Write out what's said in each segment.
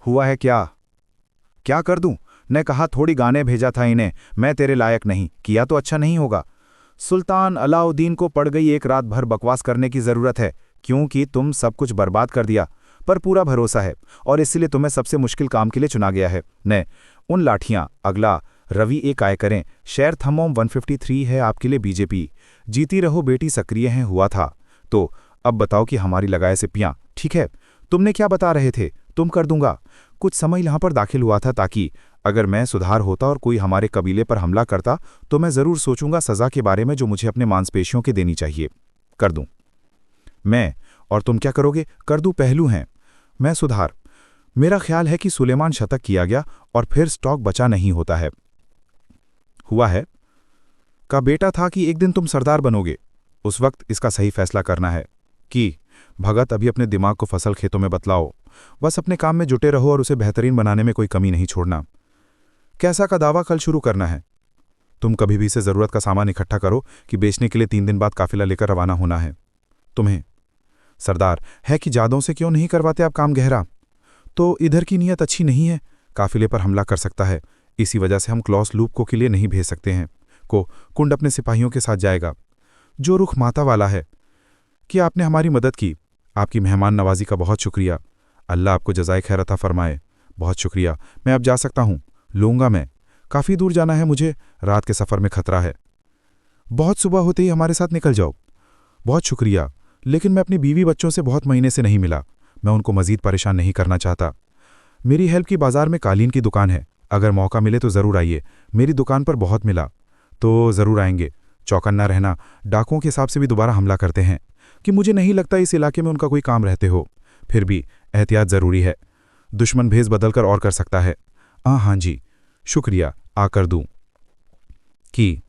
हुआ है क्या? क्या कर दूं? ने कहा थोड़ी गाने भेजा था इन्हें, मैं तेरे लायक नहीं, किया तो अच्छा नहीं होगा। सुल्तान अलाउद्दीन को पड़ गई एक रात भर बकवास करने की जरूरत है, क्योंकि तुम सब कुछ बर्बाद कर दिया। पर पूरा भरोसा है, और इसलिए तुम्हें सबसे मुश्किल काम के लिए चुना गया है। ने उन लाठियां अगला रवि एक आय करें। शेर थमोम 153 है आपके लिए बीजेपी। जीती रहो बेटी सक्रिय हैं हुआ था। तो अब बताओ कि हमारी लगाए से पियां ठीक है। तुमने क्या बता रहे थे? तुम कर दूंगा। कुछ समय यहां पर दाखिल हुआ था ताकि अगर मैं सुधार होता और कोई हमारे कबीले पर हमला करता तो मैं जरूर सोचूंगा सजा के बारे में जो मुझे अपने मांसपेशियों के देनी चाहिए। कर दूं मैं। और तुम क्या करोगे? कर दूं पहलू हैं। मैं सुधार। मेरा ख्याल है कि सुलेमान शतक किया गया और फिर स्टॉक बचा नहीं होता है। हुआ है का बेटा था कि एक दिन तुम सरदार बनोगे। उस वक्त इसका सही फैसला करना है। कि भगत अभी अपने दिमाग को फसल खेतों में बतलाओ। बस अपने काम में जुटे रहो और उसे बेहतरीन बनाने में कोई कमी नहीं छोड़ना। कैसा का दावा कल शुरू करना है? तुम कभी भी इसे जरूरत का सामान इकट्ठा करो कि बेचने के लिए 3 दिन बाद काफिला लेकर रवाना होना है। तुम्हें सरदार है कि जादों से क्यों नहीं करवाते आप काम गहरा? तो इधर की नीयत अच्छी नहीं है। काफिले पर हमला कर सकता है, इसी वजह से हम क्लॉस लूप को के लिए नहीं भेज सकते हैं। को कुंड अपने सिपाहियों के साथ जाएगा। जो रुख माता वाला है कि आपने हमारी मदद की। आपकी मेहमान नवाजी का बहुत शुक्रिया। अल्लाह आपको जज़ाए खैर अता फरमाए। बहुत शुक्रिया। मैं अब जा सकता हूँ? लूँगा मैं। काफ़ी दूर जाना है मुझे, रात के सफ़र में खतरा है। बहुत सुबह होते ही हमारे साथ निकल जाओ। बहुत शुक्रिया, लेकिन मैं अपनी बीवी बच्चों से बहुत महीने से नहीं मिला। मैं उनको मज़ीद परेशान नहीं करना चाहता। मेरी हेल्प की बाज़ार में कालीन की दुकान है, अगर मौका मिले तो ज़रूर आइए। मेरी दुकान पर बहुत मिला तो ज़रूर आएंगे। चौकन्ना रहना, डाकुओं के हिसाब से भी दोबारा हमला करते हैं कि मुझे नहीं लगता इस इलाके में उनका कोई काम रहते हो। फिर भी एहतियात ज़रूरी है। दुश्मन भेस बदल कर और कर सकता है। हाँ जी, शुक्रिया, आकर दूं। की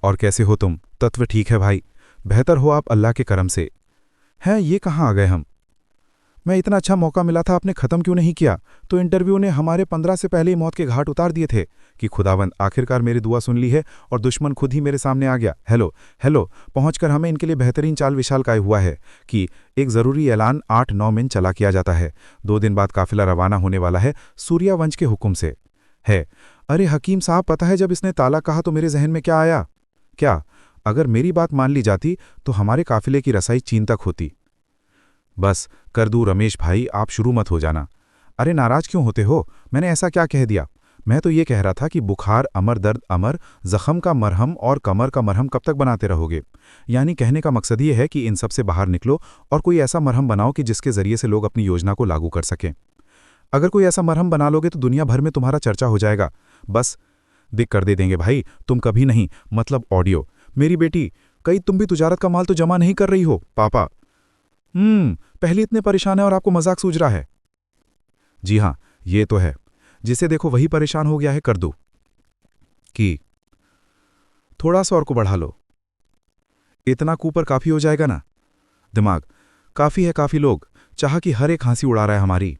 और कैसे हो तुम? तत्व ठीक है भाई। बेहतर हो आप अल्लाह के करम से। हैं ये कहाँ आ गए हम? मैं इतना अच्छा मौका मिला था, आपने ख़त्म क्यों नहीं किया? तो इंटरव्यू ने हमारे 15 से पहले ही मौत के घाट उतार दिए थे कि खुदावंद आखिरकार मेरी दुआ सुन ली है और दुश्मन खुद ही मेरे सामने आ गया। हेलो हेलो, पहुंचकर हमें इनके लिए बेहतरीन चाल विशाल काय हुआ है कि एक ज़रूरी ऐलान 8-9 मिनट चला किया जाता है। 2 दिन बाद काफिला रवाना होने वाला है सूर्यवंश के हुक्म से। है अरे हकीम साहब, पता है जब इसने ताला कहा तो मेरे जहन में क्या आया? क्या? अगर मेरी बात मान ली जाती तो हमारे काफिले की रसाई चीन तक होती। बस कर दूं रमेश भाई, आप शुरू मत हो जाना। अरे नाराज क्यों होते हो? मैंने ऐसा क्या कह दिया? मैं तो ये कह रहा था कि बुखार अमर, दर्द अमर, जख्म का मरहम और कमर का मरहम कब तक बनाते रहोगे? यानी कहने का मकसद ये है कि इन सब से बाहर निकलो और कोई ऐसा मरहम बनाओ कि जिसके जरिए से लोग अपनी योजना को लागू कर सकें। अगर कोई ऐसा मरहम बना लोगे तो दुनिया भर में तुम्हारा चर्चा हो जाएगा। बस दिख कर दे देंगे भाई, तुम कभी नहीं, मतलब ऑडियो। मेरी बेटी, कहीं तुम भी तुजारत का माल तो जमा नहीं कर रही हो? पापा पहले इतने परेशान है और आपको मजाक सूझ रहा है। जी हाँ, ये तो है। जिसे देखो वही परेशान हो गया है। कर दो कि थोड़ा सा और को बढ़ा लो। इतना कूपर काफी हो जाएगा ना? दिमाग काफी है, काफी लोग चाह कि हर एक हंसी उड़ा रहा है हमारी।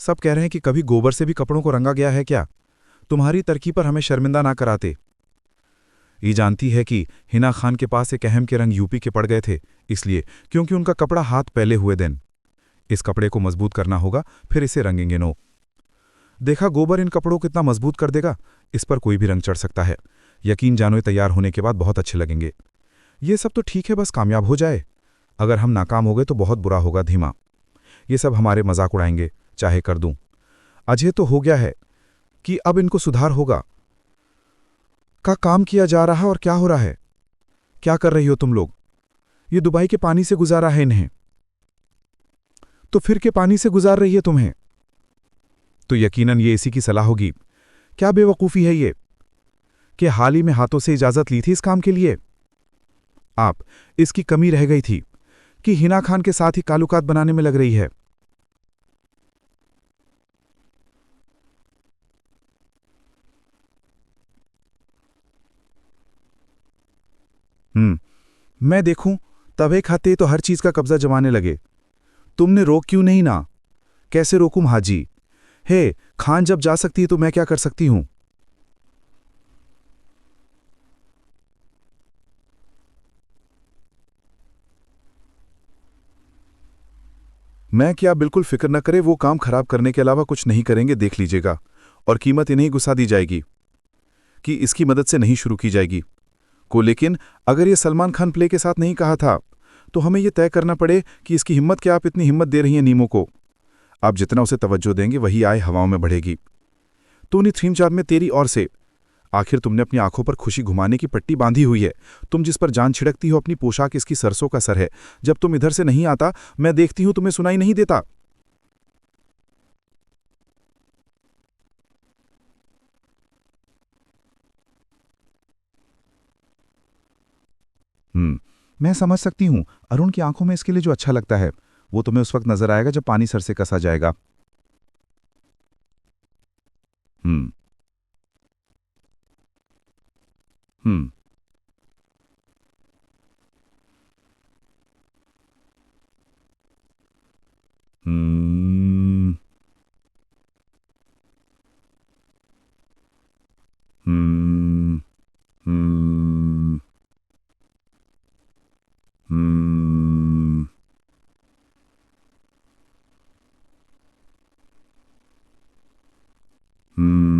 सब कह रहे हैं कि कभी गोबर से भी कपड़ों को रंगा गया है क्या? तुम्हारी तरकीब पर हमें शर्मिंदा ना कराते। ये जानती है कि हिना खान के पास एक अहम के रंग यूपी के पड़ गए थे, इसलिए क्योंकि उनका कपड़ा हाथ पहले हुए दिन। इस कपड़े को मजबूत करना होगा, फिर इसे रंगेंगे। नो देखा, गोबर इन कपड़ों को कितना मजबूत कर देगा। इस पर कोई भी रंग चढ़ सकता है। यकीन जानो ये तैयार होने के बाद बहुत अच्छे लगेंगे। ये सब तो ठीक है, बस कामयाब हो जाए। अगर हम नाकाम हो गए तो बहुत बुरा होगा। धीमा ये सब हमारे मजाक उड़ाएंगे, चाहे कर दूं। अजय तो हो गया है कि अब इनको सुधार होगा का काम किया जा रहा है। और क्या हो रहा है? क्या कर रही हो तुम लोग? ये दुबई के पानी से गुजारा है इन्हें, तो फिर के पानी से गुजार रही है तुम्हें। तो यकीनन ये इसी की सलाह होगी। क्या बेवकूफ़ी है ये कि हाल ही में हाथों से इजाज़त ली थी इस काम के लिए। आप इसकी कमी रह गई थी कि हिना खान के साथ ही ताल्लुकात बनाने में लग रही है। मैं देखूं तवे खाते तो हर चीज का कब्जा जमाने लगे। तुमने रोक क्यों नहीं ना? कैसे रोकूं हाजी? हे खान जब जा सकती है तो मैं क्या कर सकती हूं? मैं क्या, बिल्कुल फिक्र न करें, वो काम खराब करने के अलावा कुछ नहीं करेंगे, देख लीजिएगा। और कीमत इन्हें घुसा दी जाएगी कि इसकी मदद से नहीं शुरू की जाएगी को। लेकिन अगर ये सलमान खान प्ले के साथ नहीं कहा था, तो हमें ये तय करना पड़े कि इसकी हिम्मत, क्या आप इतनी हिम्मत दे रही हैं नीमो को। आप जितना उसे तवज्जो देंगे वही आय हवाओं में बढ़ेगी। तो उन्हीं थ्रीम चार में तेरी और से, आखिर तुमने अपनी आंखों पर खुशी घुमाने की पट्टी बांधी हुई है। तुम जिस पर जान छिड़कती हो, अपनी पोशाक इसकी सरसों का सर है। जब तुम इधर से नहीं आता, मैं देखती हूं तुम्हें सुनाई नहीं देता। मैं समझ सकती हूँ। अरुण की आंखों में इसके लिए जो अच्छा लगता है, वो तुम्हें उस वक्त नजर आएगा जब पानी सर से कसा जाएगा। हम्म। हम्म। हम्म। हम्म। हम्म। हम्म। हम्म।